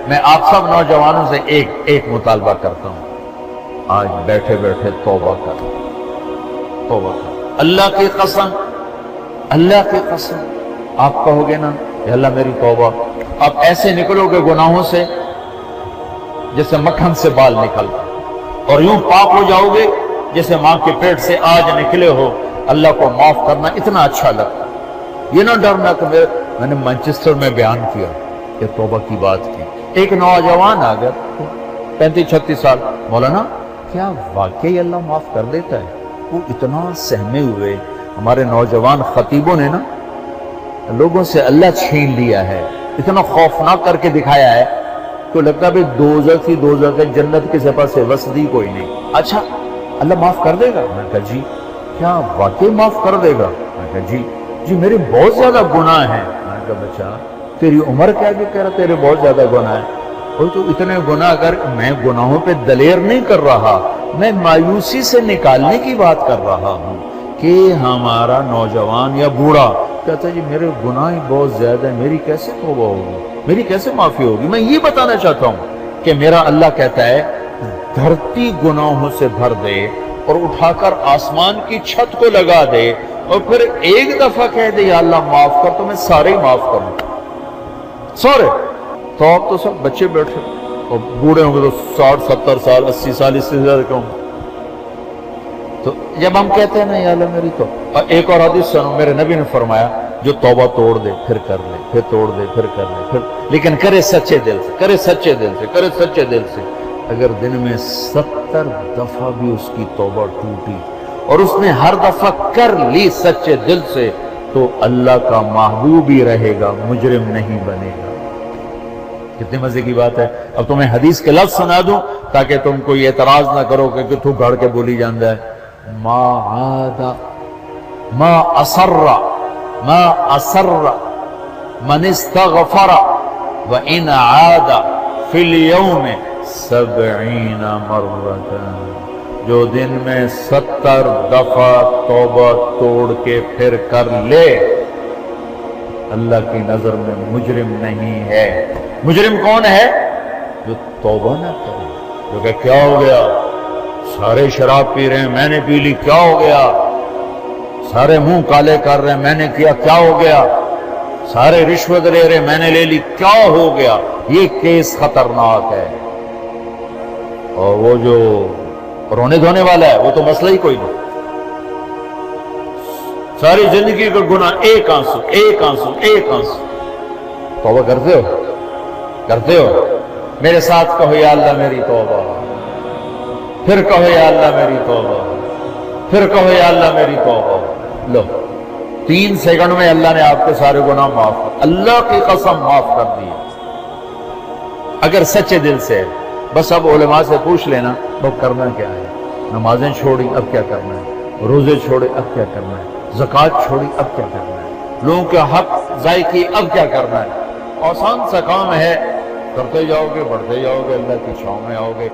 میں آپ سب نوجوانوں سے ایک مطالبہ کرتا ہوں، آج بیٹھے بیٹھے توبہ کر، توبہ کر، اللہ کی قسم، اللہ کی قسم آپ کہو گے نا یا اللہ میری توبہ، آپ ایسے نکلو گے گناہوں سے جیسے مکھن سے بال نکل، اور یوں پاک ہو جاؤ گے جیسے ماں کے پیٹ سے آج نکلے ہو۔ اللہ کو معاف کرنا اتنا اچھا لگتا، یہ نہ ڈرنا کہ میں نے مانچسٹر میں بیان کیا کہ توبہ کی بات کی، ایک نوجوان آ گیا 35-36 سال، مولانا کیا واقعی اللہ معاف کر دیتا ہے؟ وہ اتنا سہمے ہوئے، ہمارے نوجوان خطیبوں نے نا لوگوں سے اللہ چھین لیا ہے، اتنا خوفناک کر کے دکھایا ہے تو لگتا ہے دوزخ ہی دوزخ ہے، جنت کے سپاس سے وسدی کوئی نہیں۔ اچھا اللہ معاف کر دے گا؟ میں نے کہا جی۔ کیا واقعی معاف کر دے گا؟ میں نے کہا جی میرے بہت زیادہ گناہ ہیں۔ میں نے کہا بچہ تیری عمر کیا جو کہہ رہا تیرے بہت زیادہ گناہ ہیں؟ وہ تو اتنے گناہ کر، میں گناہوں پہ دلیر نہیں کر رہا، میں مایوسی سے نکالنے کی بات کر رہا ہوں کہ ہمارا نوجوان یا بوڑھا کہتا ہے جی میرے گناہ بہت زیادہ ہیں، میری کیسے توبہ ہوگی، میری کیسے معافی ہوگی؟ میں یہ بتانا چاہتا ہوں کہ میرا اللہ کہتا ہے دھرتی گناہوں سے بھر دے اور اٹھا کر آسمان کی چھت کو لگا دے اور پھر ایک دفعہ کہہ دے یا اللہ معاف کر، تو میں سارے ہی معاف کروں، سارے۔ تو اب تو سب بچے بیٹھے اور بوڑھے ہوں گے تو 60-70 سال 80 سال، اس سے زیادہ کیوں؟ تو جب ہم کہتے ہیں نا یا اللہ میری تو، ایک اور حدیث سنو، میرے نبی نے فرمایا جو توبہ توڑ دے پھر کر لے، پھر توڑ دے پھر کر لے، پھر لیکن کرے سچے دل سے، کرے سچے دل سے، کرے سچے دل سے۔ اگر دن میں 70 دفعہ بھی اس کی توبہ ٹوٹی اور اس نے ہر دفعہ کر لی سچے دل سے، تو اللہ کا محبوب ہی رہے گا، مجرم نہیں بنے گا۔ کتنے مزے کی بات ہے۔ اب تمہیں حدیث کے لفظ سنا دوں تاکہ تم کوئی اعتراض نہ کرو کہ تو گھڑ کے بولی جاندہ ہے۔ ما عاد ما اصر من استغفر وان عاد فی اليوم 70 مرة، جو دن میں 70 دفعہ توبہ توڑ کے پھر کر لے اللہ کی نظر میں مجرم نہیں ہے۔ مجرم کون ہے؟ جو توبہ نہ کرے، جو کہ کیا ہو گیا، سارے شراب پی رہے ہیں میں نے پی لی، کیا ہو گیا، سارے منہ کالے کر رہے ہیں میں نے کیا، کیا ہو گیا، سارے رشوت لے رہے ہیں میں نے لے لی، کیا ہو گیا۔ یہ کیس خطرناک ہے۔ اور وہ جو رونے دھونے والا ہے وہ تو مسئلہ ہی کوئی نہیں، ساری زندگی کا گناہ ایک آنسو ایک آنسو ایک آنسو۔ توبہ کرتے ہو؟ کرتے ہو؟ میرے ساتھ کہو یا اللہ میری توبہ، پھر کہو یا اللہ میری توبہ، پھر کہو یا اللہ میری توبہ۔ لو 3 سیکنڈ میں اللہ نے آپ کے سارے گناہ معاف کر، اللہ کی قسم معاف کر دی، اگر سچے دل سے۔ بس اب علماء سے پوچھ لینا اب کرنا کیا ہے، نمازیں چھوڑی اب کیا کرنا ہے، روزے چھوڑے اب کیا کرنا ہے، زکوٰۃ چھوڑی اب کیا کرنا ہے، لوگوں کے حق ضائع کی اب کیا کرنا ہے۔ آسان سا کام ہے، کرتے جاؤ گے بڑھتے جاؤ گے، اللہ کی چھاؤں میں آؤ گے۔